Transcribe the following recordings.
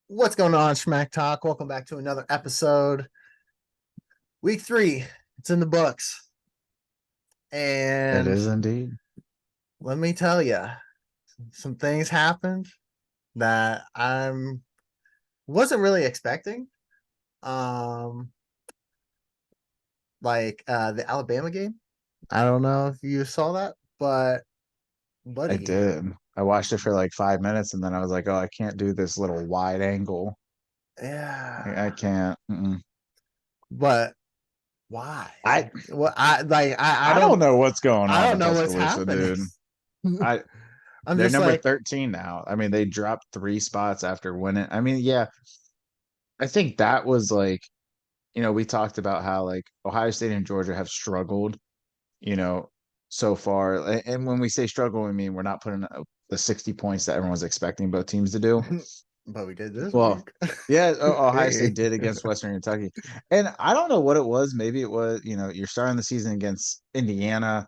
What's going on, Schmac Talk? Welcome back to another episode. Week 3, it's in the books. It And is indeed. let me tell you, some things happened that I'm wasn't really expecting. Um, the Alabama game. I don't know if you saw that, but I buddy, did. I watched it for like 5 minutes and then I was like, oh, I can't do this little wide angle. I yeah. can't. Mm-mm. But why? I What I like I I don't don't know what's going I on don't in know what's Tuscaloosa, happening. dude. I I'm They're just number like, 13 now. I mean, they dropped 3 spots after winning. I mean, yeah, I think that was like, we talked about how like Ohio State and Georgia have struggled, you know, so far. And when we say struggle, we mean we're not putting up the 60 points that everyone's expecting both teams to do. but we did this Well, week. yeah, Ohio State Hey. did against Western Kentucky. And I don't know what it was. Maybe it was, you're starting the season against Indiana.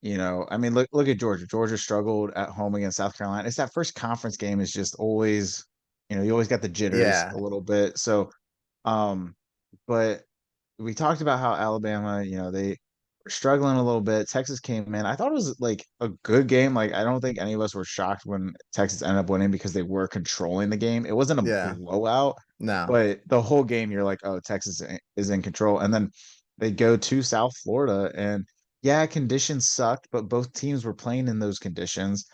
I mean, look at Georgia. Georgia struggled at home against South Carolina. It's that first conference game is just always, you always got the jitters Yeah. a little bit. So, um, but we talked about how Alabama, they were struggling a little bit. Texas came in. I thought it was like a good game. Like I don't think any of us were shocked when Texas ended up winning because they were controlling the game. It wasn't a Yeah. blowout, No. but the whole game you're like, oh, Texas is in control. And then they go to South Florida and yeah, conditions sucked, but both teams were playing in those conditions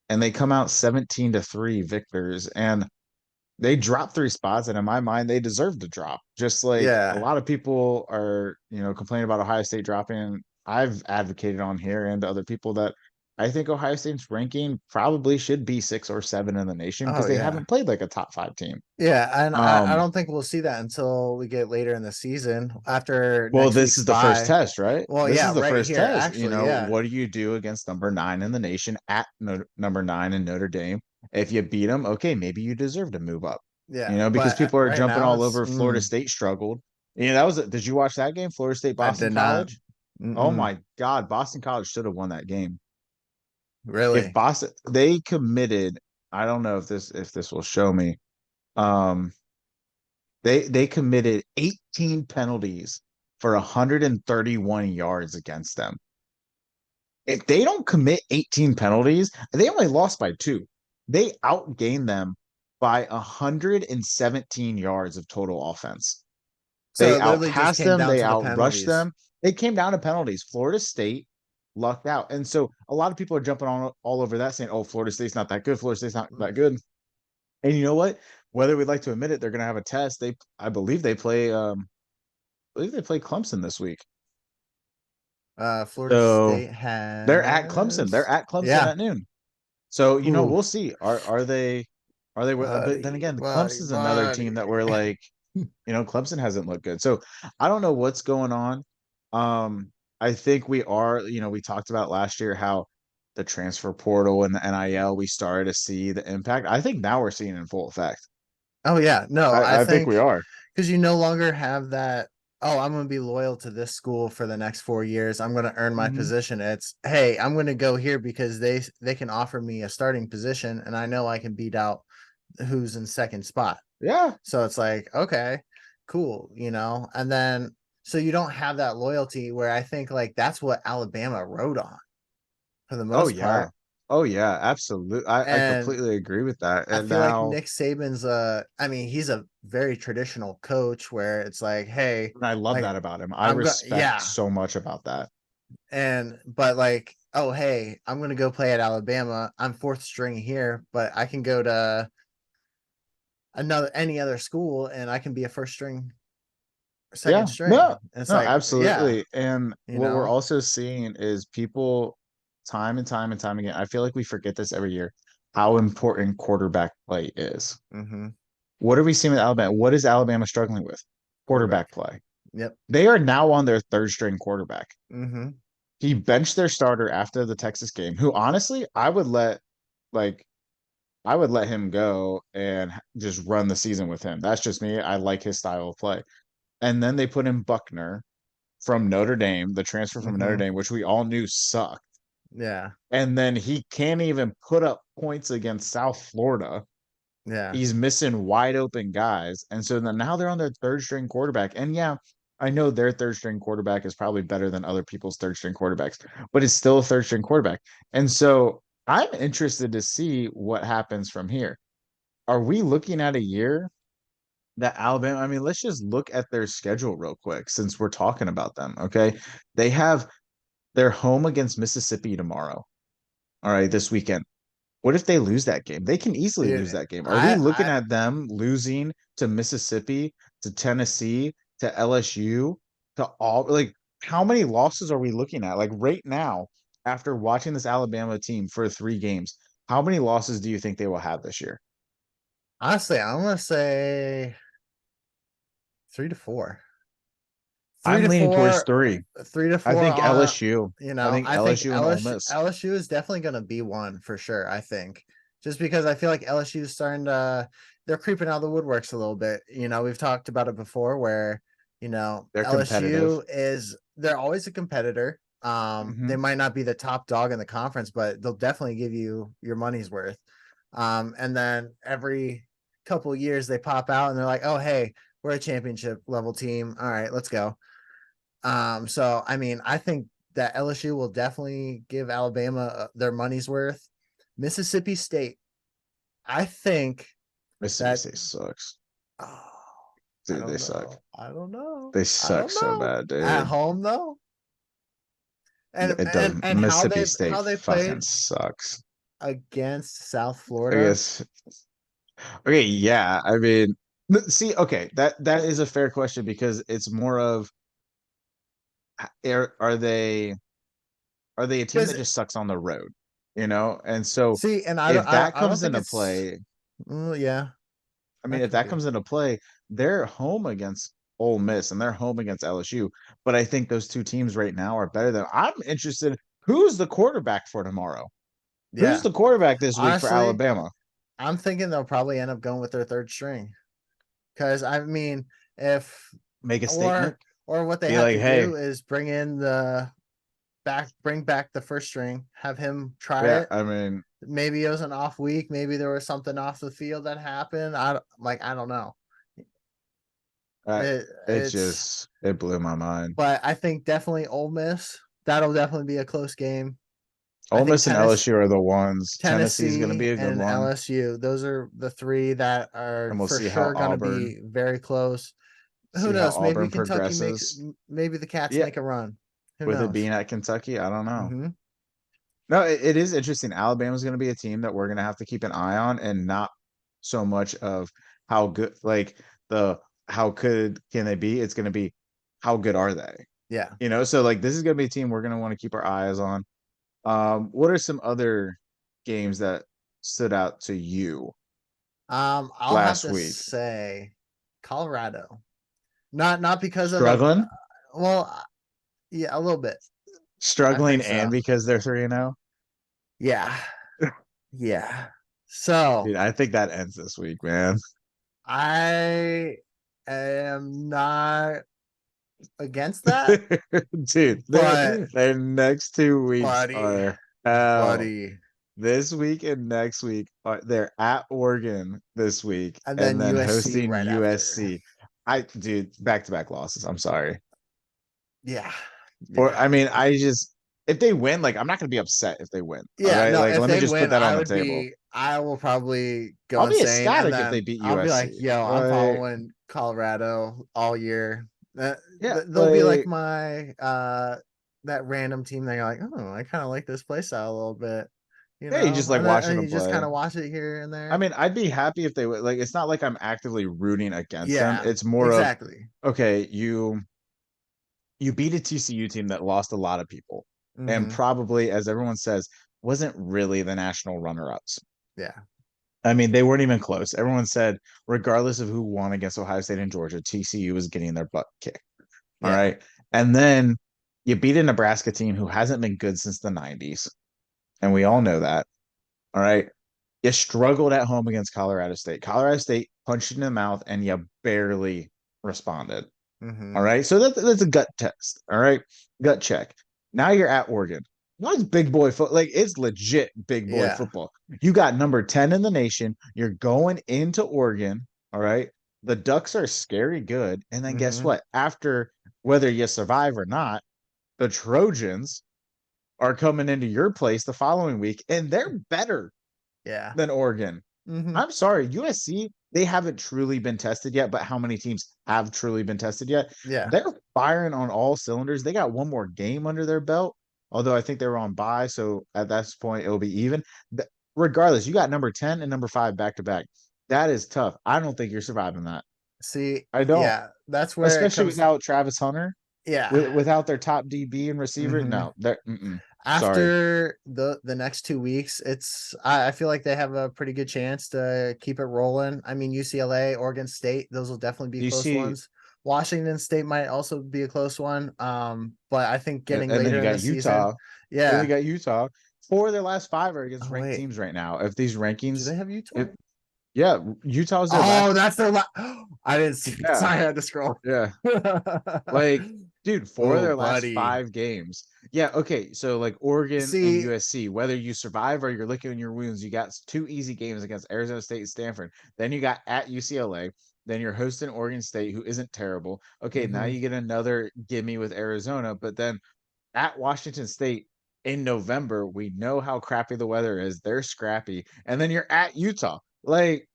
and they come out 17-3 victors. And they dropped 3 spots, and in my mind, they deserve to drop. Just like a Yeah. lot of people are, complaining about Ohio State dropping. I've advocated on here and to other people that I think Ohio State's ranking probably should be 6 or 7 in the nation Oh because they yeah. haven't played like a top 5 team. Yeah. And I Um, don't think we'll see that until we get later in the season after well, next this week's is the first bye. test, right? Well, This yeah, is the right first here. test. Actually, yeah. What do you do against number 9 in the nation at number 9 in Notre Dame? If you beat them, okay, maybe you deserve to move up. Yeah. Because But people are right jumping now all it's over Florida State struggled. That was it. Did you watch that game? Florida State, I Boston did not. College? Oh Mm-mm. my God, Boston College should have won that game. If Really. Boston they committed, I don't know if this will show me. Um, they committed 18 penalties for 131 yards against them. If they don't commit 18 penalties, they only lost by 2. They outgained them by 117 yards of total offense. So They it literally just outpassed came them, down they to the outrushed penalties. them. It came down to penalties. Florida State lucked out. And so a lot of people are jumping on all over that saying, oh, Florida State's not that good. Florida State's not that good. And you know what? Whether we'd like to admit it, they're gonna have a test. I believe they play Clemson this week. Florida So State they're at Clemson. They're has at Clemson yeah. at noon. So, Ooh. we'll see. Are they, but then again, Clemson's another team Buddy. that we're like, Clemson hasn't looked good. So I don't know what's going on. I think we talked about last year how the transfer portal and the NIL, we started to see the impact. I think now we're seeing it in full effect. Oh yeah, no, I I think we think are. because you no longer have that. Oh, I'm going to be loyal to this school for the next 4 years. I'm going to earn my Hmm. position. It's hey, I'm going to go here because they can offer me a starting position, and I know I can beat out who's in second spot. Yeah. So it's like okay, cool, and then so you don't have that loyalty where I think like that's what Alabama rode on for the Oh most yeah. part, Oh yeah. Absolutely. I and completely agree with that. I And feel like now, Nick Saban's I mean, he's a very traditional coach where it's like, hey, and I love like that about him. I I'm going respect yeah. so much about that. And but like, oh hey, I'm gonna go play at Alabama. I'm fourth string here, but I can go to any other school and I can be a first string, second Yeah, string. no, And it's no, like, yeah, absolutely. And you what we're know. also seeing is people time and time and time again. I feel like we forget this every year, how important quarterback play is. Mm-hmm. What are we seeing with Alabama? What is Alabama struggling with? Quarterback Quarterback. play. Yep. They are now on their third string quarterback. Mm-hmm. He benched their starter after the Texas game, who honestly like I would let him go and just run the season with him. That's just me. I like his style of play. And then they put in Buckner from Notre Dame, the transfer from Notre Mm-hmm. Dame, which we all knew sucked. Yeah. And then he can't even put up points against South Florida. Yeah. He's missing wide open guys. And so then now they're on their third string quarterback. And yeah, I know their third string quarterback is probably better than other people's third string quarterbacks, but it's still a third string quarterback. And so I'm interested to see what happens from here. Are we looking at a year that Alabama, I mean, let's just look at their schedule real quick since we're talking about them. Okay. They have their home against Mississippi tomorrow. All right, this weekend. What if they lose that game? They can easily Dude, lose that game. Are we looking I at them losing to Mississippi, to Tennessee, to LSU, to all like how many losses are we looking at? Like right now, after watching this Alabama team for 3 games, how many losses do you think they will have this year? honestly, I'm gonna say 3 to 4. Three I'm to leaning towards four, 3. three to I four think on. LSU. I think I think LSU and Ole Miss. LSU is definitely going to be one for sure. I think just because I feel like LSU is starting to, they're creeping out of the woodworks a little bit. We've talked about it before where, They're competitive. LSU they're always a competitor. They Hmm. might not be the top dog in the conference, but they'll definitely give you your money's worth. And then every couple of years they pop out and they're like, oh, hey, we're a championship level team. All right, let's go. So I mean, I think that LSU will definitely give Alabama their money's worth. Mississippi State, I think Mississippi that State sucks. oh, I Dude, they don't suck. know. I don't know. They I suck don't so know. bad, At dude. home though, and It and doesn't. and how Mississippi they State fucking played sucks. against South I Florida. guess. Okay, yeah. I mean, see, okay, that is a fair question because it's more of are they a team that Because just sucks on the road, you know? And so see, and if that I don't comes think into it's play, yeah, I mean, that if could that be. comes into play, they're home against Ole Miss and they're home against LSU. But I think those two teams right now are better than I'm interested. Who's the quarterback for tomorrow? Who's Yeah. the quarterback this week for Honestly, Alabama? I'm thinking they'll probably end up going with their third string. Because I mean, if Make a statement. or or what they Be have like, to hey, do is bring back the first string, have him try yeah, it. I mean, Maybe it was an off week. Maybe there was something off the field that happened. I don't know. I, it It's just it blew my mind. but I think definitely Ole Miss. That'll definitely be a close game. I Ole think Miss and LSU are the ones. Tennessee is going to Tennessee be a good and one, LSU. Those are the three that are and we'll for see how sure going to Auburn be very close. Who see how knows? Maybe Auburn Kentucky makes. progresses. Maybe the Cats Yeah, make a run. Who with it knows? being at Kentucky, I don't know. Mm-hmm. No, it is interesting. Alabama's going to be a team that we're going to have to keep an eye on, and not so much of how good, like the how good can they be. It's going to be how good are they. Yeah. So like this is going to be a team we're going to want to keep our eyes on. What are some other games that stood out to you I'll have last to week? say Colorado. Not because of the. Struggling, Well, yeah, a little bit. I struggling, think and so. because they're 3-0. Yeah. Yeah. So Dude, I think that ends this week, man. I am not against that, Dude, but their next 2 weeks buddy, are hell. buddy, This week and next week they're at Oregon this week and and then then USC hosting right after. USC. Dude, back-to-back losses. I'm sorry. Yeah. Or Yeah. I mean, I just if they win, like I'm not gonna be upset if they win. All Yeah, right. no, Like if let me they just put win, that on the table. I will probably go I'll be insane and ecstatic if they then beat I'll be USC. like, yo, I'm Like, following Colorado all year. yeah, They'll be like like my that random team that you're like, oh, I kind of like this play style a little bit, yeah, you just like watching and them you just play. kind of watch it here and I there. mean, I'd be happy if they would like it's not like I'm actively rooting against them. Yeah, It's more of exactly. okay, you beat a TCU team that lost a lot of people and Mm-hmm. probably, as everyone says, wasn't really the national runner-ups. Yeah. I mean, they weren't even close. Everyone said, regardless of who won against Ohio State and Georgia, TCU was getting their butt kicked. All Yeah. right. And then you beat a Nebraska team who hasn't been good since the 90s. And we all know that. All right. You struggled at home against Colorado State. Colorado State punched you in the mouth and you barely responded. Mm-hmm. All right. So that's a gut test. All right. Gut check. Now you're at Oregon. What's big boy foot? Like it's legit big boy Yeah. football. You got number 10 in the nation. You're going into Oregon. All right. The Ducks are scary good. And then guess Mm-hmm. what? After whether you survive or not, the Trojans are coming into your place the following week, and they're better Yeah. than Oregon. Mm-hmm. I'm sorry, USC, they haven't truly been tested yet, but how many teams have truly been tested yet? Yeah. They're firing on all cylinders. They got one more game under their belt, although I think they were on bye. So at that point, it'll be even. Regardless, you got number 10 and number 5 back to back. That is tough. I don't think you're surviving that. See, I don't, yeah, that's where it especially comes. without Travis Hunter, Yeah. without their top DB and receiver. Mm-hmm. No, they're sorry. After the next 2 weeks, I feel like they have a pretty good chance to keep it rolling. I mean, UCLA, Oregon State, those will definitely be You close see, ones. Washington State might also be a close one. But I think getting and then later you in the got season, Utah. Then you yeah. got Utah. Four of their last five are against Oh ranked wait, teams right now. If these do rankings, they have Utah? if yeah, Utah's their Oh, last. that's their I didn't see it. Yeah, Sorry, I had to scroll. yeah. Like, dude, four of Oh, their last buddy. 5 games. Yeah, okay. So like Oregon and See, USC, whether you survive or you're licking your wounds, you got 2 easy games against Arizona State and Stanford. Then you got at UCLA. Then you're hosting Oregon State, who isn't terrible. Okay, now mhm. you get another gimme with Arizona, but then at Washington State in November, we know how crappy the weather is. They're scrappy. And then you're at Utah. Like,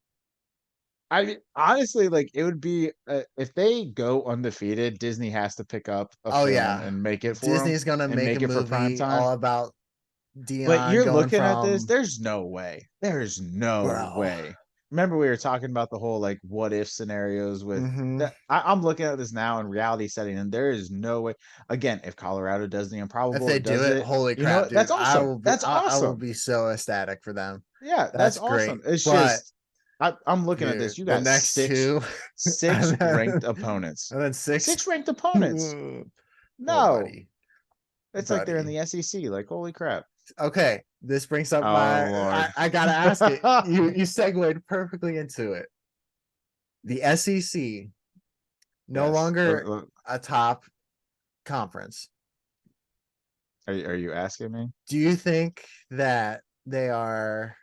I mean, honestly, like it would be if they go undefeated, Disney has to pick up a Oh film yeah, and make it for them Disney's gonna and make a make it for prime movie time. all about But Dion you're going looking at this, from there's no way. There's no bro. way. Remember, we were talking about the whole like what if scenarios with Mm-hmm. that. I'm looking at this now in reality setting, and there is no way. Again, if Colorado does the If improbable, they it do does it, it. holy You know crap, what? That's dude! awesome. That's I will awesome. be so ecstatic for them. Yeah, that's That's awesome. great. It's But just I'm looking at dude, this. You the got next six two, six and ranked then, opponents. and then six. 6 ranked opponents. Oh, No. buddy, It's like they're in buddy. the SEC. Like, holy crap. Okay, this brings up Oh my. Lord. I gotta ask it. You segued perfectly into it. The SEC no Yes. longer a top conference. Are you asking me? Do you think that they are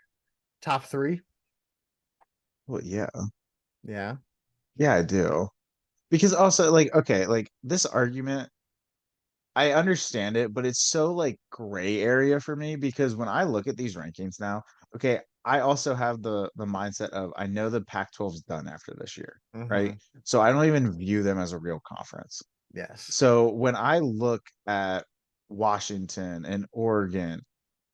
top three? Well, yeah. Yeah. Yeah, I do. Because also like okay, like this argument I understand it, but it's so like gray area for me because when I look at these rankings now, okay, I also have the mindset of I know the Pac-12 is done after this year, Mm-hmm. right? So I don't even view them as a real conference. Yes. So when I look at Washington and Oregon,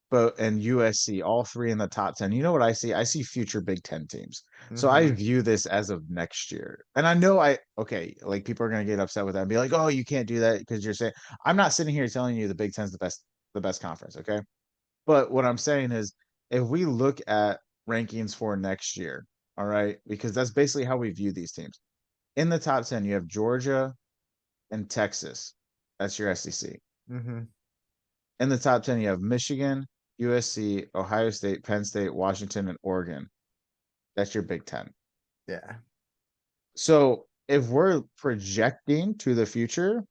but and USC, all three in the top 10, you know what I see? I see future Big Ten teams. So I Mm-hmm. view this as of next year. And I know okay, like people are gonna get upset with that and be like, oh, you can't do that because you're saying I'm not sitting here telling you the Big Ten's the best conference, okay? But what I'm saying is if we look at rankings for next year, all right, because that's basically how we view these teams. In the top 10, you have Georgia and Texas. That's your SEC. Mm-hmm. In the top 10, you have Michigan, USC, Ohio State, Penn State, Washington, and Oregon. That's your Big Ten. Yeah. So if we're projecting to the future,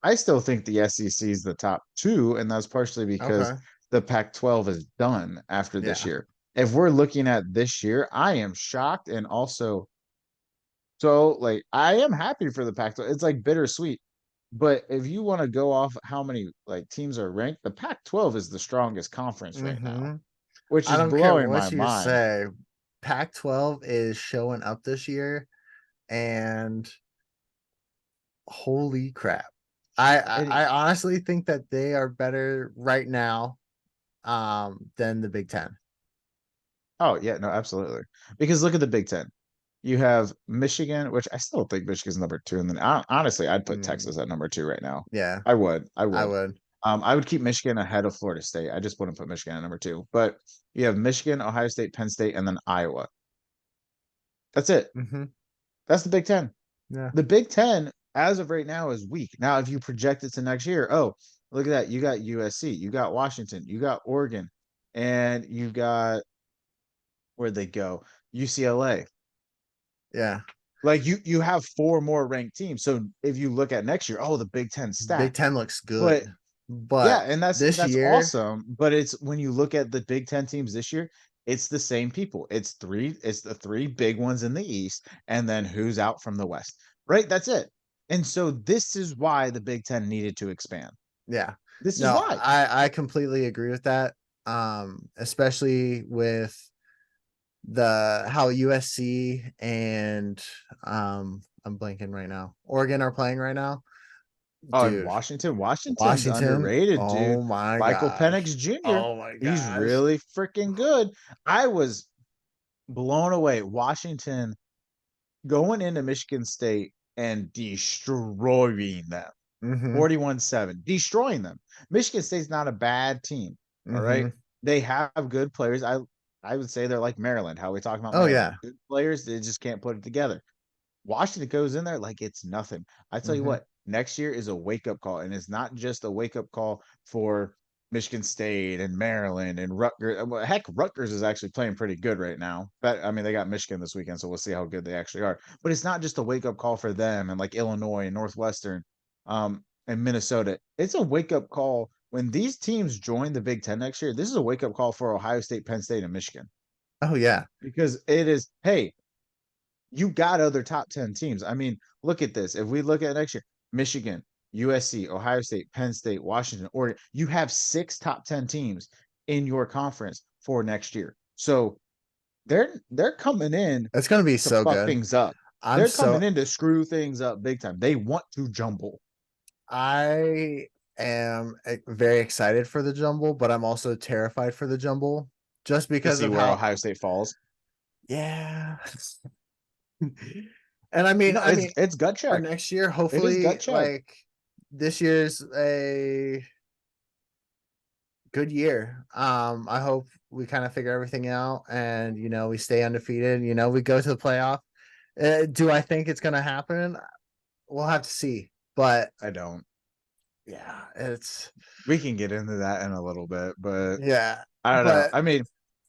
I still think the SEC is the top two, and that's partially because Okay. the Pac 12 is done after this Yeah. year. If we're looking at this year, I am shocked and also so like I am happy for the Pac 12. It's like bittersweet. But if you want to go off how many like teams are ranked, the Pac 12 is the strongest conference right now, Mm-hmm. which I is don't care blowing my what you mind. say. Pac-12 is showing up this year, and holy crap. And I honestly think that they are better right now than the Big Ten. oh yeah, no, absolutely. Because look at the Big Ten. You have Michigan, which I still think Michigan's number two, and then honestly, I'd put Texas Mm, at number two right now. yeah, I would, I I would. would. I would keep Michigan ahead of Florida State. I just wouldn't put Michigan at number two. But you have Michigan, Ohio State, Penn State, and then Iowa. That's it. Mm-hmm. That's the Big Ten. Yeah. The Big Ten, as of right now, is weak. Now, if you project it to next year, oh, look at that. You got USC, you got Washington, you got Oregon, and you got where'd they go? UCLA. Yeah. Like you have four more ranked teams. So if you look at next year, oh, the Big Ten Big stacked. Ten looks But good. But Yeah, and this that's year, awesome. But it's when you look at the Big Ten teams this year, it's the same people. It's the three big ones in the East, and then who's out from the West. Right? That's it. And so this is why the Big Ten needed to expand. yeah. This is No, why. I completely agree with that. Especially with the how USC and I'm blanking right now. Oregon are playing right now. Oh, and Dude, Washington, Washington's Washington. underrated, dude. Oh my Michael gosh. Penix Jr. Oh my He's gosh. really freaking good. I was blown away. Washington going into Michigan State and destroying them. Mm-hmm. 41-7, destroying them. Michigan State's not a bad team. All right. Mm-hmm. They have good players. I would say they're like Maryland, how we talk about Oh Maryland. yeah. Good players, they just can't put it together. Washington goes in there like it's nothing. I tell you Mm-hmm. what, next year is a wake up call, and it's not just a wake up call for Michigan State and Maryland and Rutgers. Well, heck, Rutgers is actually playing pretty good right now. But I mean, they got Michigan this weekend, so we'll see how good they actually are. But it's not just a wake up call for them and like Illinois and Northwestern, and Minnesota. It's a wake up call when these teams join the Big Ten next year. This is a wake up call for Ohio State, Penn State, and Michigan Oh yeah. because it is. Hey, you got other top 10 teams. I mean, look at this. If we look at next year, Michigan, USC, Ohio State, Penn State, Washington, Oregon, you have 6 top 10 teams in your conference for next year. So they're coming in It's gonna be to so fuck good. things up. I'm They're so coming in to screw things up big time. They want to jumble I am very excited for the jumble, but I'm also terrified for the jumble just to because see of where how Ohio State falls. yeah. And I mean, No, it's gut for check. next year, It is hopefully, gut check. like this year's a good year. I hope we kind of figure everything out and we stay undefeated. We go to the playoff. Do I think it's gonna happen? We'll have to see. But I don't. yeah, it's We can get into that in a little bit, but yeah. I don't know. But I mean,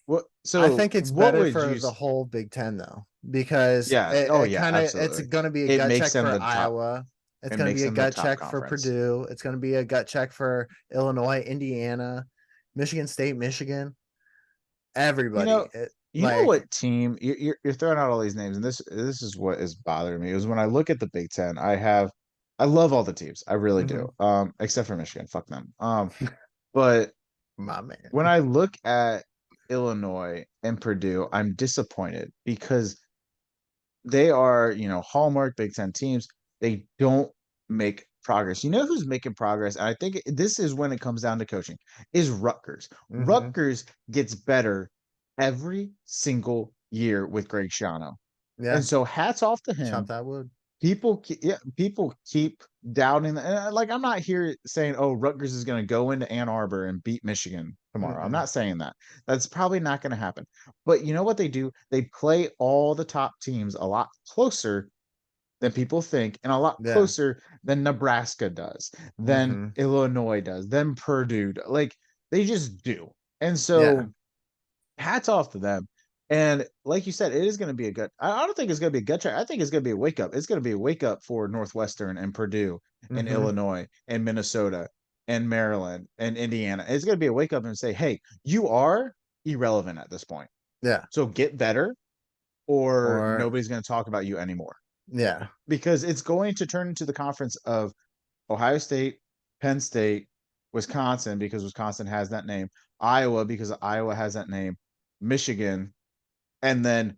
what I so think it's what better would for you the whole Big Ten though, because Yeah. it, Oh it yeah, kind of it's absolutely. going to be a It gut makes check them for the top. Iowa. It's It going to makes be a them the gut top check for conference. Purdue. It's going to be a gut check for Illinois, Indiana, Michigan State, Michigan. You Everybody, know, like, what team you're throwing out all these names, and this is what is bothering me is when I look at the Big Ten. I love all the teams, I really do. mhm, Except for Michigan, fuck them. But my when man. I look at Illinois and Purdue, I'm disappointed because they are, hallmark Big Ten teams. They don't make progress. You know who's making progress? And I think this is when it comes down to coaching, is Rutgers. Hmm. Rutgers gets better every single year with Greg Schiano. And Yeah, so hats off to chop him. that wood. People keep doubting. And like, I'm not here saying, oh, Rutgers is going to go into Ann Arbor and beat Michigan tomorrow. I'm Mm-mm. not saying that. That's probably not going to happen. But you know what they do? They play all the top teams a lot closer than people think, and a lot Yeah. closer than Nebraska does, than Hmm. Illinois does, than Purdue. Like they just do. And Yeah. so hats off to them. And like you said, it is going to be a gut. I don't think it's going to be a gut check. I think it's going to be a wake up. It's going to be a wake up for Northwestern and Purdue and Hmm. Illinois and Minnesota and Maryland and Indiana. It's going to be a wake up and say, hey, you are irrelevant at this point. Yeah. So get better, or Or nobody's going to talk about you anymore. yeah. Because it's going to turn into the conference of Ohio State, Penn State, Wisconsin, because Wisconsin has that name, Iowa, because Iowa has that name, Michigan, and then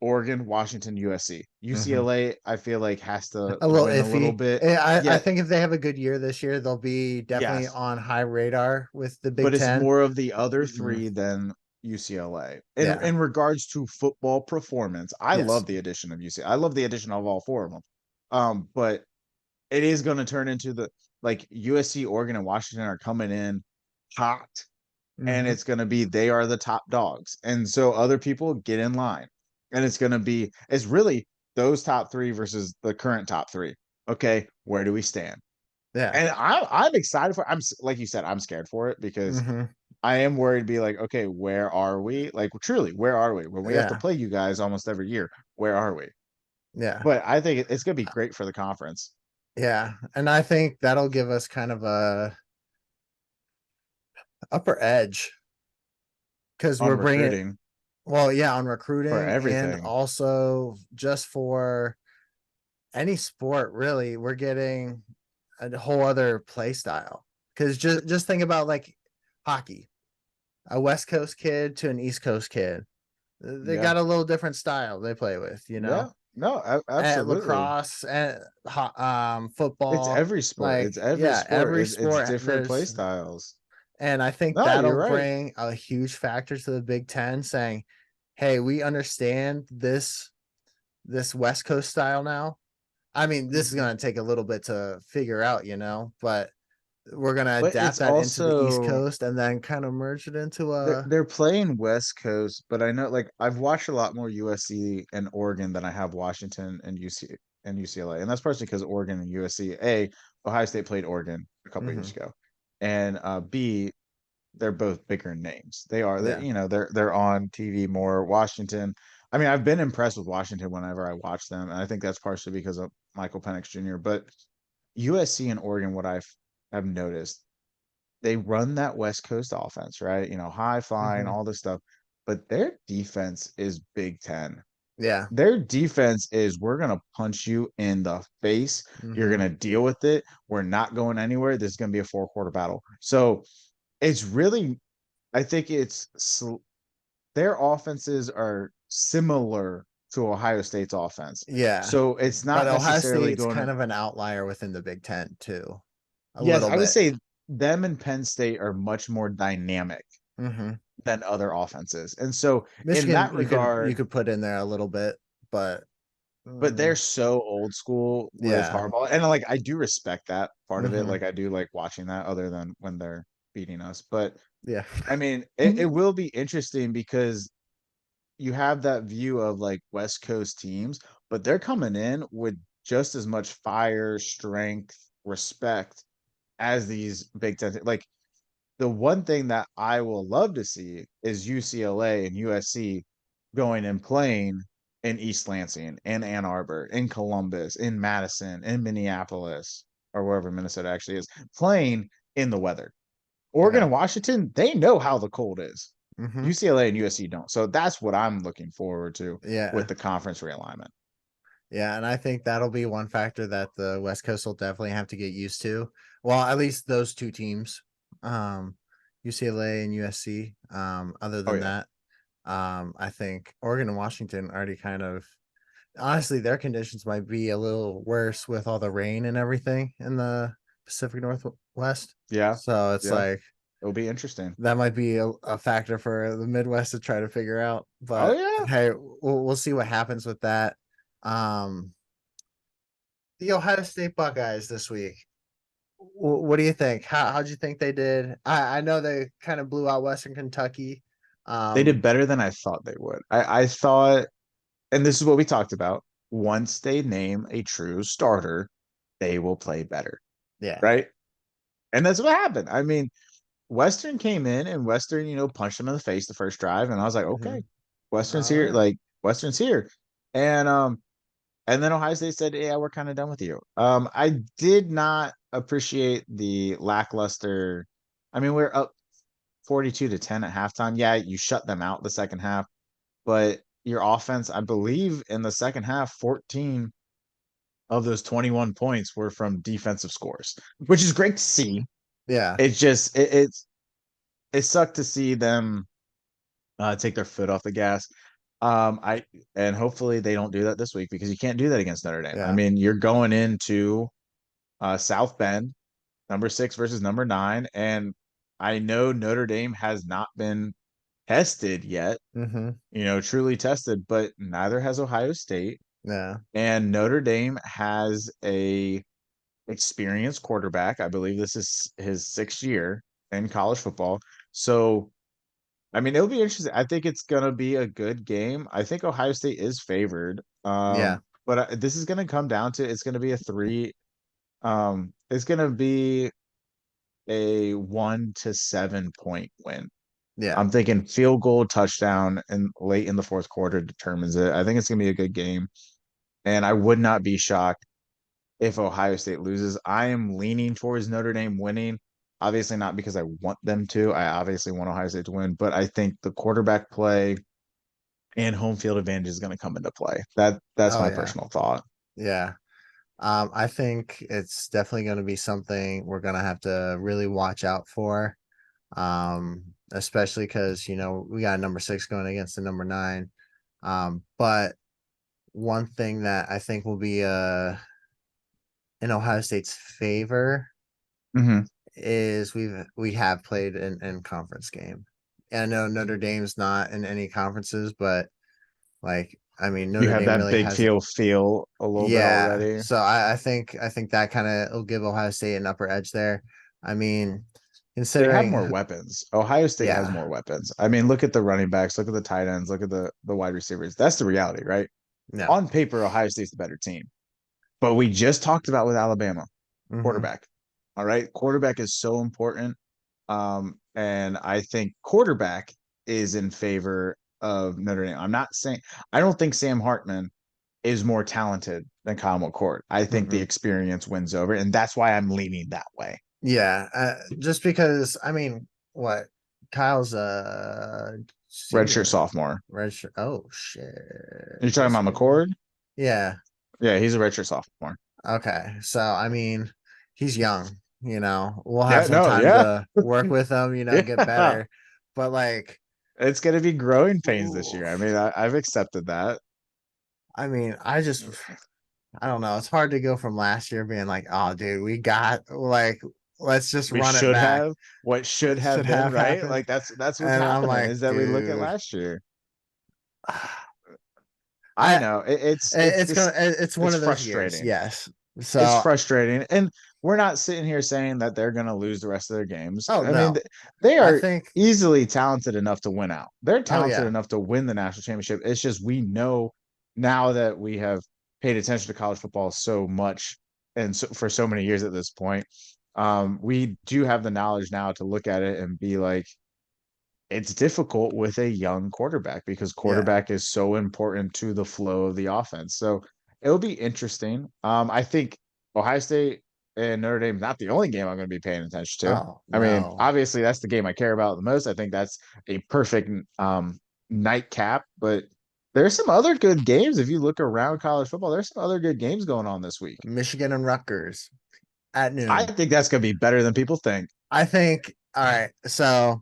Oregon, Washington, USC. Hmm. UCLA, I feel like has to A little win a little iffy. bit. I Yeah, think if they have a good year this year, they'll be definitely yes, on high radar with the but Big it's Ten. more of the other Mhm. three than UCLA. Yeah. In regards to football performance, I Yes. love the addition of UCLA. I love the addition of all four of them. But it is going to turn into the like USC, Oregon, and Washington are coming in hot, and Hmm. it's going to be they are the top dogs, and so other people get in line, and it's really those top three versus the current top three. Okay, where do we stand? Yeah. And I'm excited for. Like you said, I'm scared for it because Hmm. I am worried to be like, okay, where are we? Like truly, where are we when we have to Yeah. play you guys almost every year? Where are we? Yeah. But I think it's going to be great for the conference. Yeah. And I think that'll give us kind of a upper edge because on we're bringing recruiting well, yeah, on for recruiting and everything. also just for any sport, really, we're getting a whole other play style. Because just think about like hockey, a West Coast kid to an East Coast kid. They Yeah. got a little different style they play with, you know. Yeah. No, At absolutely. lacrosse and It's football, every sport. like It's every yeah, sport. every It's sport different play there's, styles. and I think No, that'll you're right. bring a huge factor to the Big Ten, saying, "Hey, we understand this West Coast style now. I mean, this is Mhm. going to take a little bit to figure out, you know, but we're going to But adapt it's that into the East also Coast and then kind of merge it into a they're playing West Coast, but I know like I've watched a lot more USC and Oregon than I have Washington and UC and UCLA, and that's partially because Oregon and USC. Ohio State played Oregon a couple years mhm, ago, and B, they're both bigger names. They, yeah, you know, they're on TV more. Washington. I mean, I've been impressed with Washington whenever I watch them, and I think that's partially because of Michael Penix Jr. But USC and Oregon, what have noticed, they run that West Coast offense, right? You know, high flying, mhm, all this stuff, but their defense is Big Ten. yeah, Their defense is we're gonna punch you in the face. You're mhm, gonna deal with it. We're not going anywhere. This is gonna be a four-quarter battle. So it's really, I think their offenses are similar to Ohio State's offense. yeah. So it's But not Ohio necessarily State's going to, kind of an outlier within the Big Ten too, a yes, little I would bit. say them and Penn State are much more dynamic Hmm. than other offenses. And so in Michigan, that you regard, could put in there a little bit, but but they're mm, so old school with yeah, Harbaugh. And like I do respect that part of it. hmm, Like I do like watching that other than when they're beating us. But yeah, I mean, it will be interesting because you have that view of like West Coast teams, but they're coming in with just as much fire, strength, respect as these Big Ten. Like the one thing that I will love to see is UCLA and USC going and playing in East Lansing, in Ann Arbor, in Columbus, in Madison, in Minneapolis, or wherever Minnesota actually is, playing in the weather. Oregon yeah, and Washington, they know how the cold is. hmm, UCLA and USC don't. So that's what I'm looking forward to with yeah. the conference realignment. Yeah, and I think that'll be one factor that the West Coast will definitely have to get used to. Well, at least those two teams, um, UCLA and USC. Other Oh than yeah. that, I think Oregon and Washington already kind of honestly their conditions might be a little worse with all the rain and everything in the Pacific Northwest. Yeah. So it's Yeah. like It'll be interesting. that might be a factor for the Midwest to try to figure out. Oh But yeah. hey, we'll see what happens with that. Um, the Ohio State Buckeyes this week. What do you think? How'd you think they did? I know they kind of blew out Western Kentucky. They did Um, better than I thought they would. I thought, and this is what we talked about. Once they name a true starter, they will play better. yeah. Right. And that's what happened. I mean, Western came in and Western, punched them in the face the first drive. And I was like, Hmm. okay, Western's All here. right. Like Western's here. And then Ohio State said, yeah, we're kind of done with you. I did not appreciate the lackluster. I mean, we're up 42-10 at halftime. Yeah, you shut them out the second half, but your offense, I believe in the second half, 14 of those 21 points were from defensive scores, which is great to see. Yeah. It's just it sucked to see them take their foot off the gas. I and hopefully they don't do that this week because you can't do that against Notre Dame. I Yeah. mean, you're going into South Bend, number 6 versus number 9, and I know Notre Dame has not been tested yet, Hmm. truly tested, but neither has Ohio State, Yeah. and Notre Dame has a experienced quarterback. I believe this is his 6th year in college football. So I mean, it'll be interesting. I think it's gonna be a good game. I think Ohio State is favored. Yeah. But this is gonna come down to it's gonna be a three. It's gonna be a 1-7 point win. Yeah. I'm thinking field goal, touchdown, and late in the fourth quarter determines it. I think it's gonna be a good game, and I would not be shocked if Ohio State loses. I am leaning towards Notre Dame winning. Obviously not because I want them to. I obviously want Ohio State to win, but I think the quarterback play and home field advantage is going to come into play. That's Oh my yeah, personal thought. yeah. I think it's definitely going to be something we're going to have to really watch out for. Especially because we got number 6 going against the number 9. But one thing that I think will be in Ohio State's favor Hmm. is we have played in conference game. And I know Notre Dame's not in any conferences, but like I mean You Notre have Dame that really big has. feel a little bit Yeah. already. So I think that kind of will give Ohio State an upper edge there. I mean, They have considering more weapons. Ohio State has yeah, more weapons. I mean, look at the running backs, look at the tight ends, look at the wide receivers. That's the reality, right? no. On paper, Ohio State's the better team. But we just talked about with Alabama, Hmm. quarterback. All right. Quarterback is so important. And I think quarterback is in favor of Notre Dame. I don't think Sam Hartman is more talented than Kyle McCord. I think the Mm-mm. experience wins over, and that's why I'm leaning that way. Yeah, just because I mean, what Kyle's a Redshirt senior, sophomore. redshirt. Oh shit, You're is he a talking about senior? McCord? Yeah. Yeah, he's a redshirt sophomore. Okay. So I mean, he's young. We'll have Yeah, some no, time yeah, to work with him. Get yeah. better. But like, It's going to be growing pains this ooh, year. I mean, I've accepted that. I mean, I don't know. It's hard to go from last year being like, oh, dude, we got like, let's just We run it should back. have what should It should have been, have right? happened. Like that's what's And I'm happening like, is that we look at dude, last year. I I know it's it's this gonna it's one it's of those years, frustrating. yes. It's So, frustrating, and we're not sitting here saying that they're going to lose the rest of their games. oh I mean, no, they I are think, easily talented enough to win out. They're oh talented yeah, enough to win the national championship. It's just we know now that we have paid attention to college football so much and for so many years at this point. We do have the knowledge now to look at it and be like, it's difficult with a young quarterback because yeah. quarterback is so important to the flow of the offense. So it'll be interesting. I think Ohio State and Notre Dame not the only game I'm going to be paying attention to. Oh I mean, no, obviously that's the game I care about the most. I think that's a perfect nightcap, but there's some other good games. If you look around college football, there's some other good games going on this week. Michigan and Rutgers at I noon. think that's going to be better than people think. I think. All right, so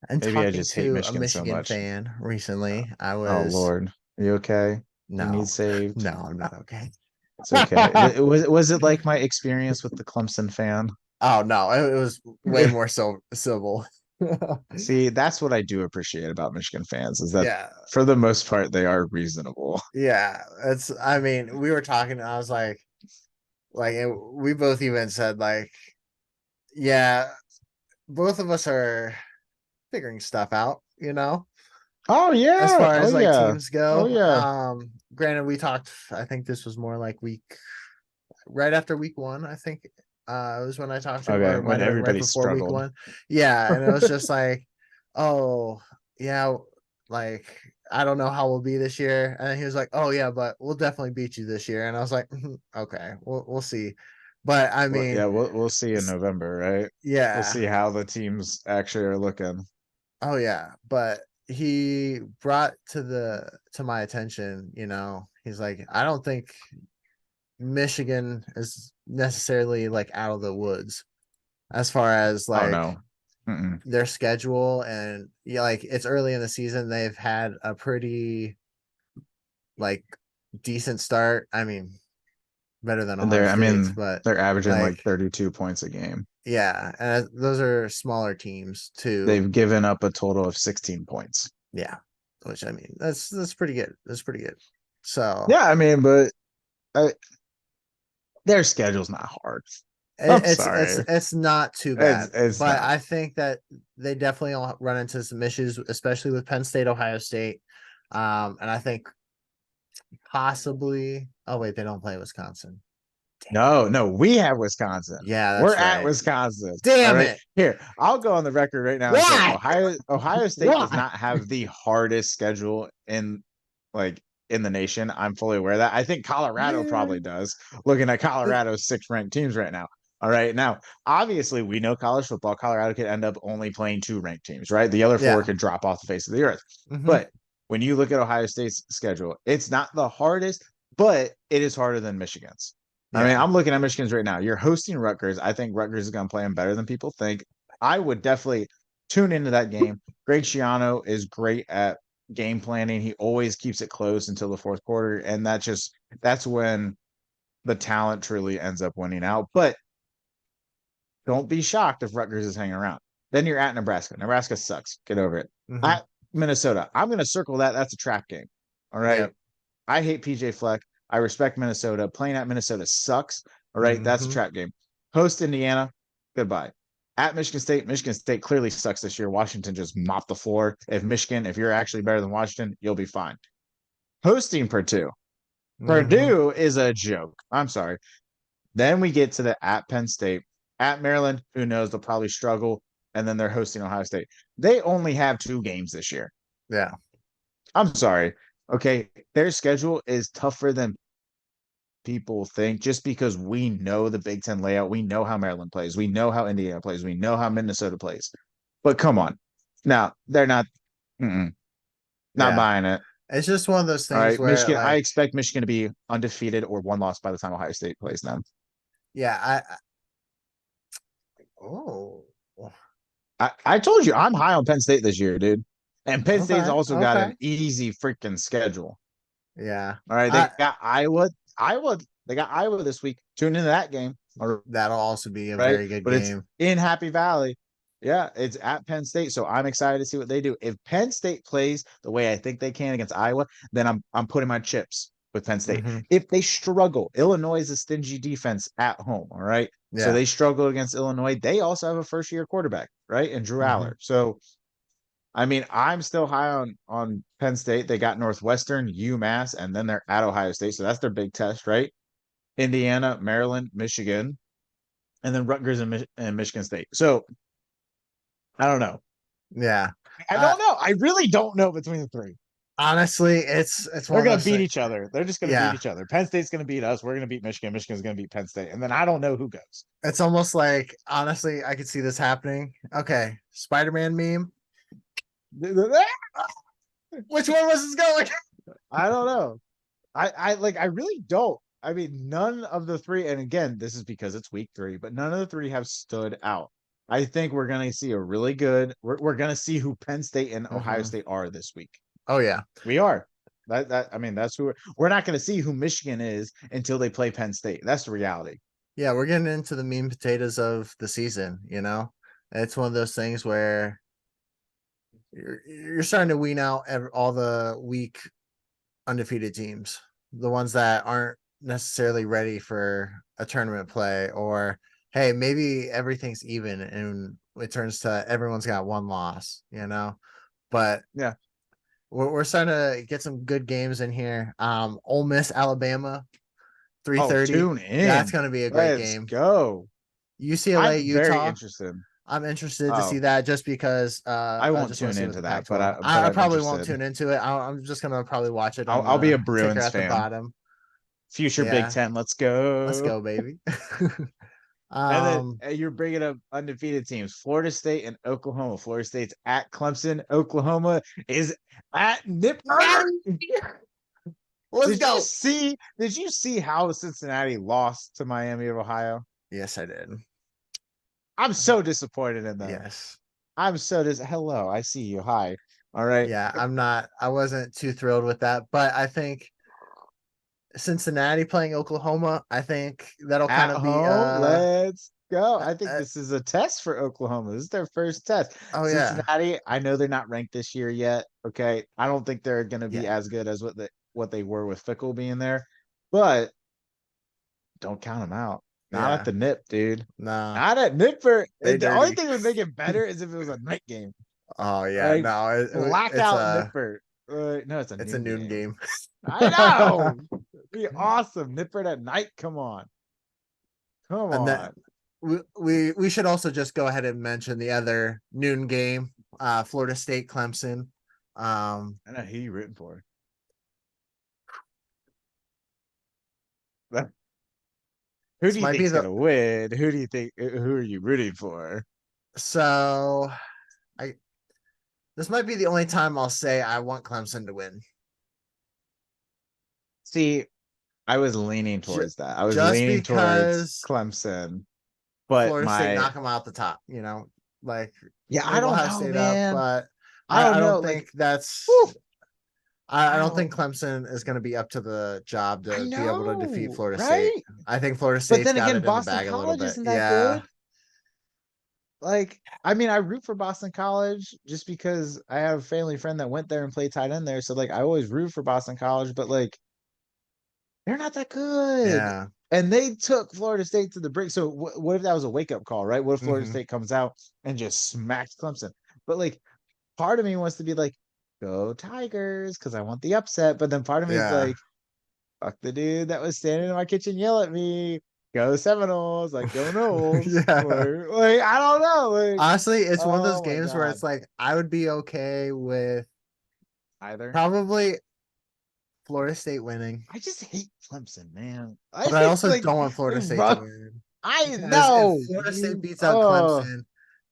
I'm Maybe I talking just hate to a Michigan so Michigan much. fan recently. I Oh was Lord, are you okay? You need no, saved. no, I'm not okay. It's okay. Was it like my experience with the Clemson fan? Oh no, it was way more so civil. See, that's what I do appreciate about Michigan fans is that Yeah, for the most part they are reasonable. yeah. It's. I mean, we were talking. And I was like, we both even said like, yeah, both of us are figuring stuff out. Oh As yeah. far Oh as like yeah. teams Oh go. yeah. Granted, we talked. I think this was more like week right after week 1. I think it was when I talked to him, or Okay. it When might have been right everybody before week struggled. 1. Yeah, and it was just like, oh yeah, like I don't know how we'll be this year. And he was like, oh yeah, but we'll definitely beat you this year. And I was like, "Mhm, okay, we'll see. But I Well, mean, yeah, we'll see in November, right? We'll yeah, see how the teams actually are looking. oh yeah, but he brought to my attention, he's like, I don't think Michigan is necessarily like out of the woods as far as Oh like no. Mm-mm. their schedule. And yeah, like it's early in the season. They've had a pretty like decent start. I mean, better than And Ohio I State's, mean, but they're averaging like, like 32 points a game. yeah, and those are smaller teams too. They've given up a total of 16 points. Yeah, which I mean, that's pretty good. That's pretty good. So Yeah, I mean, but I, their schedule's not hard. I'm sorry. it's not too It's bad, it's but not. I think that they definitely all run into some issues, especially with Penn State, Ohio State, and I think possibly. Oh wait, they don't play Wisconsin. No, no, we have Wisconsin. Yeah, We're that's at right. Wisconsin. All Damn right. it! Here, I'll go on the record right now and say Why? Ohio State does Why? not have the hardest schedule like in the nation. I'm fully aware of that. I think Colorado probably does, looking at Colorado's 6 ranked teams right now. All right. Now, obviously, we know college football, Colorado could end up only playing 2 ranked teams, right? The other 4 Yeah. could drop off the face of the earth. Hmm. But when you look at Ohio State's schedule, it's not the hardest, but it is harder than Michigan's. I mean, Yeah. I'm looking at Michigan's right now. You're hosting Rutgers. I think Rutgers is going to play them better than people think. I would definitely tune into that game. Greg Schiano is great at game planning. He always keeps it close until the fourth quarter. And that's when the talent truly ends up winning out. But don't be shocked if Rutgers is hanging around. Then you're at Nebraska. Nebraska sucks. Get over it. Hmm. At Minnesota, I'm going to circle that. That's a trap game. All right. Yep. I hate PJ Fleck. I respect Minnesota. Playing at Minnesota sucks. All right. That's a Hmm. trap game. Host Indiana. Goodbye. At Michigan State clearly sucks this year. Washington just mopped the floor. If you're actually better than Washington, you'll be fine. Hosting Purdue. Hmm. Purdue is a joke. I'm sorry. Then we get to the at Penn State, at Maryland. Who knows? They'll probably struggle. And then they're hosting Ohio State. They only have 2 games this year. Yeah. I'm sorry. Okay. Their schedule is tougher than people think just because we know the Big Ten layout. We know how Maryland plays. We know how Indiana plays. We know how Minnesota plays. But come on. Now, they're not Yeah. buying it. It's just one of those All things right. where Michigan, I like, expect Michigan to be undefeated or one loss by the time Ohio State plays them. yeah, oh, I told you I'm high on Penn State this year, dude. And Penn State's okay, also got okay. an easy freaking schedule. Yeah. All right, I they got Iowa. They got Iowa this week. Tune into that game. All That'll also be a right, very good but it's game. in Happy Valley. Yeah, it's at Penn State, so I'm excited to see what they do. If Penn State plays the way I think they can against Iowa, then I'm putting my chips with Penn State. Hmm. If they struggle, Illinois is a stingy defense at home. All right, so Yeah. they struggle against Illinois. They also have a first year quarterback, right, and Drew Hmm. Aller. So I mean, I'm still high on Penn State. They got Northwestern, UMass, and then they're at Ohio State. So that's their big test, right? Indiana, Maryland, Michigan, and then Rutgers and Michigan State. So I don't know. Yeah. I Uh, don't know. I really don't know between the 3. Honestly, it's one They're of gonna those beat things. each other. They're just gonna beat Yeah. each other. Penn State's gonna beat us. We're gonna beat Michigan. Michigan's gonna beat Penn State, and then I don't know who goes. It's almost like honestly, I could see this happening. Okay, Spider-Man meme. Which one was this going? I don't know. I really don't. I mean, none of the 3, and again, this is because it's week 3, but none of the 3 have stood out. I think we're gonna see a really good. We're gonna see who Penn State and Ohio Hmm. State are this week. Oh yeah, We are. That I mean, that's who we're not gonna see who Michigan is until they play Penn State. That's the reality. yeah. We're getting into the mean potatoes of the season. It's one of those things where you're starting to wean out all the weak undefeated teams, the ones that aren't necessarily ready for a tournament play, or hey, maybe everything's even and it turns to everyone's got one loss. But Yeah. we're starting to get some good games in here. Ole Miss, Alabama, Oh, 3:30. tune That's in. going to be a great Let's game. go. UCLA, I'm very Utah. interested. I'm interested to see Oh, that just because I I won't just want to tune see what into the that, Pac-12. but I I'm probably won't interested. tune into it. I'm just gonna probably watch it on I'll be a the ticker Bruins at the fan. bottom. Future Big Yeah, Ten. Let's let's go. go, baby. And then um, you're bringing up undefeated teams, Florida State and Oklahoma. Florida State's at Clemson. Oklahoma is at Nippert. let's go. Did you see how Cincinnati lost to Miami of Ohio? Yes, I did. I'm so disappointed in them. Yes. I'm so hello, I see you. Hi. All right. Yeah, I'm not. I wasn't too thrilled with that, but I think Cincinnati playing Oklahoma. I think that'll kind At of be home, let's go. uh, I think uh this is a test for Oklahoma. This is their first test. oh yeah, Cincinnati, I know they're not ranked this year yet. Okay. I don't think they're gonna be yeah, as good as what they were with Fickle being there, but don't count them out. Not at yeah. the nip, dude. Nah, Not at Nipper. they The only dirty. thing that would make it better is if it was a night game. Oh yeah, Like no, it's blackout a Nipper. No, it's a it's a noon noon game. game. I know. It'd be awesome. Nipper at night. Come on. Come And then on. we should also just go ahead and mention the other noon game, Florida State Clemson. I know who you rooting for. Who This do you might be think's the gonna win? Who do you think? Who are you rooting for? so I this might be the only time I'll say I want Clemson to win. See, I was leaning J- towards that. I was just leaning towards because Clemson, but Florida State my knock them out the top, like yeah, I maybe we'll don't have know, State up, man. but I I don't know. don't Like, think that's whew, I I don't don't. think Clemson is going to be up to the job I to be able to defeat know, Florida State. right? I think Florida But State's then got again, it in the Boston bag a little College bit. isn't that Yeah. good. Like, I mean, I root for Boston College just because I have a family friend that went there and played tight end there. So like, I always root for Boston College, but like, they're not that good. Yeah. And they took Florida State to the brink. So what if that was a wake up call, right? What if Florida Hmm. State comes out and just smacks Clemson? But like, part of me wants to be like, go Tigers, because I want the upset. But then part of me is Yeah. like, fuck the dude that was standing in my kitchen, yell at me. Go Seminoles, like go Knowles. Yeah. Like I don't know. Like, Honestly, it's one of those oh my games where god. it's like I would be okay with Either. probably Florida State winning, I just hate Clemson, man. I but I just also like don't want they Florida State to run. win I because if know Florida State you. beats out Oh, Clemson,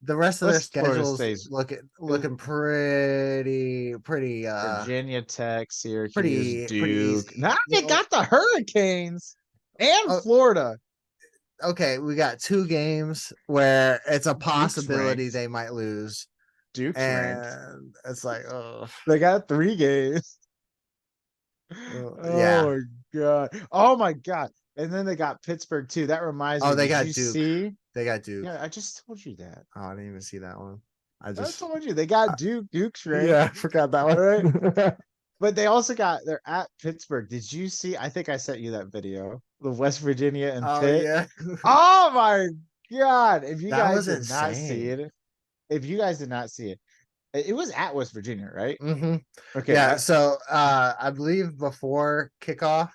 the rest of their what's Florida schedules State's? looking Virginia Tech, Syracuse, pretty Duke. easy. Now they Well, got the Hurricanes and oh, Florida. okay, we got two games where it's a Duke's possibility ranked. they might lose, Duke's ranked. and it's like, oh, They got 3 games. yeah. Oh my god. Oh my god. And then they got Pittsburgh too. That reminds Oh, me. they Did got you Duke. see? They got Duke. Yeah, I just told you that. Oh, I didn't even see that one. I I just, told you they got uh, Duke. Duke's yeah, ranked. I forgot that All right. one. But they also got they're at Pittsburgh. Did you see? I think I sent you that video. The West Virginia and Oh Pitt. yeah, Oh my god. If you that guys was did not see insane. it, if you guys did not see it, it was at West Virginia, right? Hmm. Okay. Yeah, so I believe before kickoff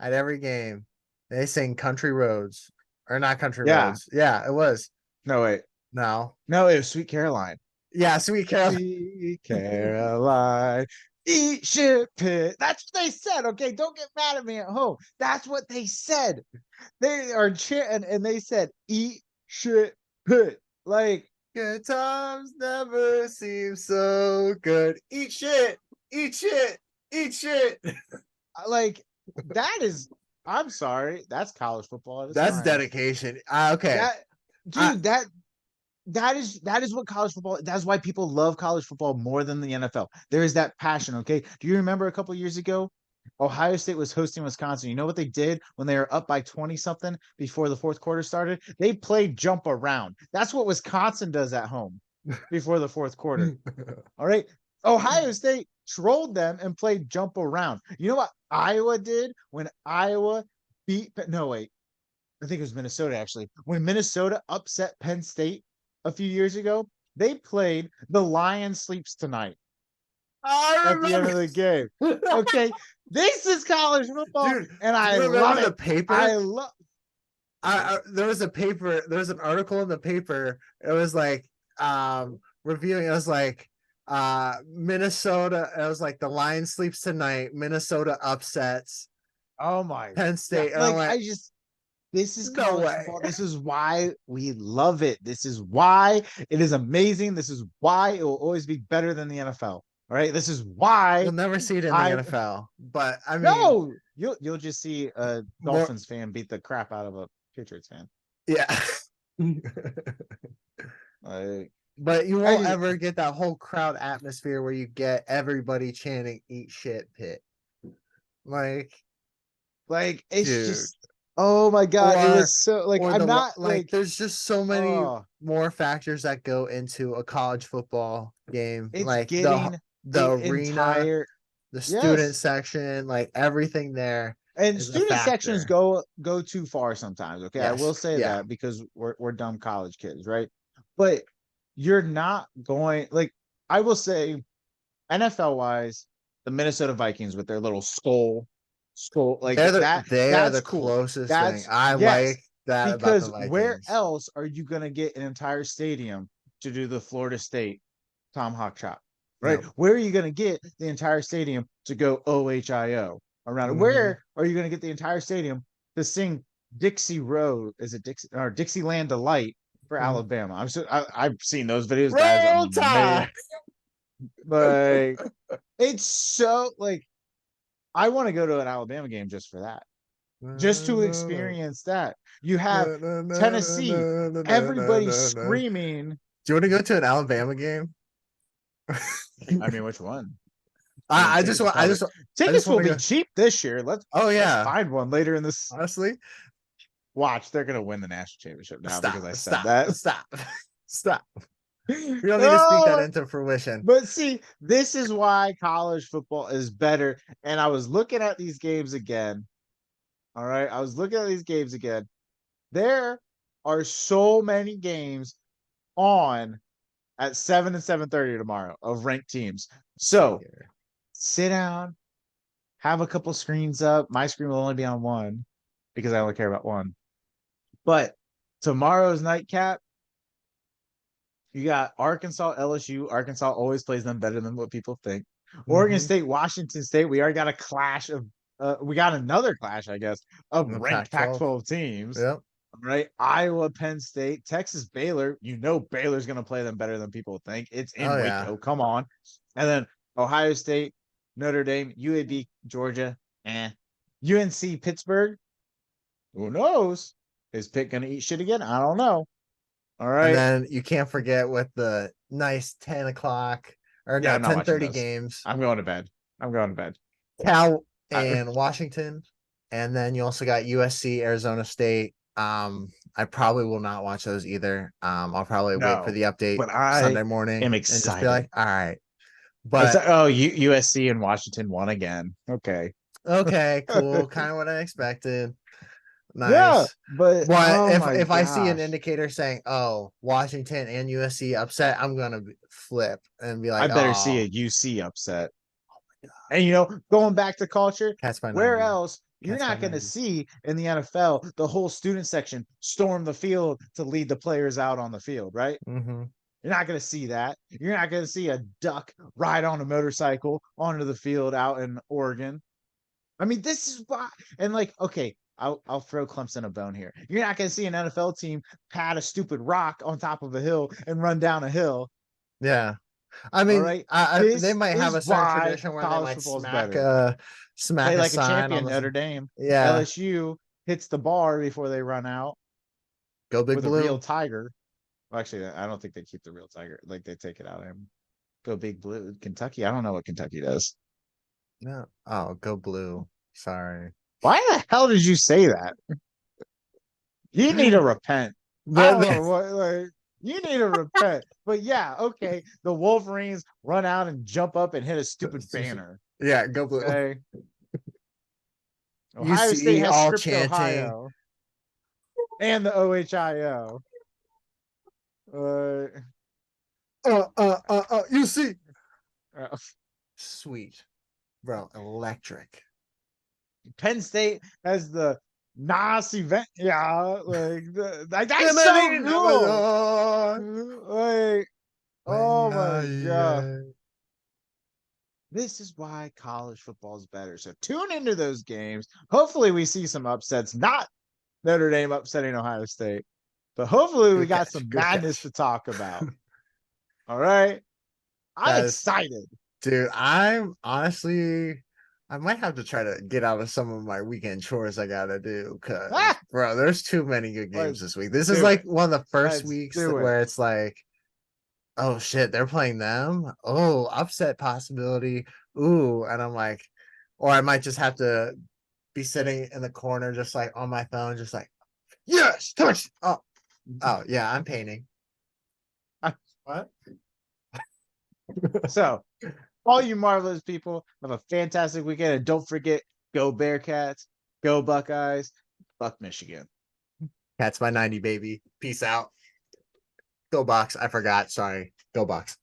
at every game, they sing "Country Roads" or not "Country Yeah. Roads." Yeah, it was. No, wait. No, No, it was Sweet Caroline. yeah, Sweet Carol. Sweet Caroline. Eat shit pit. That's what they said. Okay, don't get mad at me at home. That's what they said. They are chanting and they said eat shit pit. Like, Good times never seem so good. Eat shit, eat shit, eat shit. like that is. I'm sorry. That's college football at its That's finest. dedication. Okay, That I dude. That is what college football. That's why people love college football more than the NFL. There is that passion. Okay. Do you remember a couple years ago, Ohio State was hosting Wisconsin? You know what they did when they were up by 20 something before the fourth quarter started? They played jump around. That's what Wisconsin does at home before the fourth quarter. All right. Ohio State trolled them and played jump around. You know what Iowa did when Iowa beat? No, wait. I think it was Minnesota actually. When Minnesota upset Penn State a few years ago, they played the Lion Sleeps Tonight at the end remember. of the game. Okay, this is college football, Dude, and do I you love remember the it. I paper? love. There was a paper, there was an article in the paper. It was like reviewing, it was like Minnesota, it was like the Lion sleeps tonight, Minnesota upsets Oh my Penn god! State. And I'm Like like, I just. This is no college way. football. This is why we love it. This is why it is amazing. This is why it will always be better than the NFL. All right. This is You'll why never see it in the I NFL. But I mean, no. You'll just see a more Dolphins fan beat the crap out of a Patriots fan. yeah. Like But you I won't just ever get that whole crowd atmosphere where you get everybody chanting "Eat shit, Pit." Like, like it's dude, just oh my god, it or was so like or I'm the not like, like there's just so many oh more factors that go into a college football game, it's like getting the the arena, entire the student yes. section, like everything there And is a student sections factor. go too far sometimes. Okay, I Yes, will say yeah, that because we're dumb college kids, right? But you're not going like I will say NFL wise, the Minnesota Vikings with their little skull like they are that's the cool. closest thing. That's I yes, like that about the because where Vikings. else are you gonna get an entire stadium to do the Florida State Tomahawk chop? Right? Nope. Where are you gonna get the entire stadium to go OHIO around it? Hmm. Where are you gonna get the entire stadium to sing Dixie Road, is it Dixie or Dixieland Delight for Mhm. Alabama? I've seen those videos, guys. Roll Amazing. Tide. Like it's so like I want to go to an Alabama game just for that. Just to experience that. You have Tennessee, everybody Do screaming. you want to go to an Alabama game? I mean, which one? I mean, I just want. I just tickets want will to be go. cheap this year. Oh Let's yeah. find one later in this. Honestly, Watch, they're gonna win the national championship now because stop, I said stop, that. stop, stop. You don't need to speak that Oh, into fruition. but see, this is why college football is better. And I was looking at these games again. All right, I was looking at these games again. There are so many games on at 7 and 7:30 tomorrow of ranked teams. Let's see So here. sit down, have a couple screens up. My screen will only be on one because I only care about one. But tomorrow's nightcap, you got Arkansas, LSU. Arkansas always plays them better than what people think. Oregon Mm-hmm. State, Washington State. We already got a clash of, we got another clash, I guess, of The ranked Pac-12. Pac-12 teams. Yep. Right, Iowa, Penn State, Texas, Baylor. You know Baylor's going to play them better than people think. It's Oh in yeah. Waco. Come on, and then Ohio State, Notre Dame, UAB, Georgia, UNC, Pittsburgh. Who knows? Is Pitt going to eat shit again? I don't know. All And right. then you can't forget with the nice 10 o'clock or Yeah, no I'm not watching 10:30 this. games. I'm going to bed. I'm going to bed. Cal I, and Washington, and then you also got USC, Arizona State. I probably will not watch those either. I'll probably wait for no, the update but I Sunday morning am and just be like, excited. all right. It's But like, oh, USC and Washington won again. Okay. okay, cool. Kind of what I expected. Yeah, Nice. but But oh my if I see an gosh. indicator saying, "Oh, Washington and USC upset," I'm gonna flip and be I like, better see a "Oh, UC upset. And going back to culture, catch by where 90, else you're catch by not going to 90." see in the NFL the whole student section storm the field to lead the players out on the field, right? Mm-hmm. You're not going to see that. You're not going to see a duck ride on a motorcycle onto the field out in Oregon. I mean, this is why. And like, okay, I'll throw Clemson a bone here. You're not going to see an NFL team pad a stupid rock on top of a hill and run down a hill. Yeah. I All mean, right, they this might have is a certain why tradition where they college might football is smack better. a Play like a sign on champion, the. Notre Dame. Yeah, LSU hits the bar before they run out go Big with a real Blue. tiger. Well, actually, I don't think they keep the real tiger. Like they take it out of him. Go Big Blue. Kentucky. I don't know what Kentucky does. No, oh, go Blue. Sorry. Why the hell did you say that? You need to repent. I don't The, know what. Like you need to repent. But yeah, okay. The Wolverines run out and jump up and hit a stupid banner. yeah, go Blue. Okay. You Ohio State see has all stripped chanting. Ohio and the OHIO. Uh, You see. uh, Sweet, bro. Electric. Penn State has the NAS event. Yeah, like that's so cool. Bienvenido. Like, oh my god. This is why college football is better. So tune into those games. Hopefully we see some upsets, not Notre Dame upsetting Ohio State, but hopefully we Good got catch. some Good madness catch. to talk about. All right. I'm That is, excited. dude. I'm honestly, I might have to try to get out of some of my weekend chores I gotta do because, Ah, bro, there's too many good games let's this week. This is do like it. one of the first Let's weeks do it. where it's like, oh shit, they're playing them. Oh, upset possibility. Ooh, and I'm like, or I might just have to be sitting in the corner, just like on my phone, just like, yes, touch. Oh, yeah, I'm painting. What? So, all you marvelous people have a fantastic weekend. And don't forget, go Bearcats, go Buckeyes, fuck Michigan. Cats by 90, baby. Peace out. Go box. I forgot. Sorry. Go box.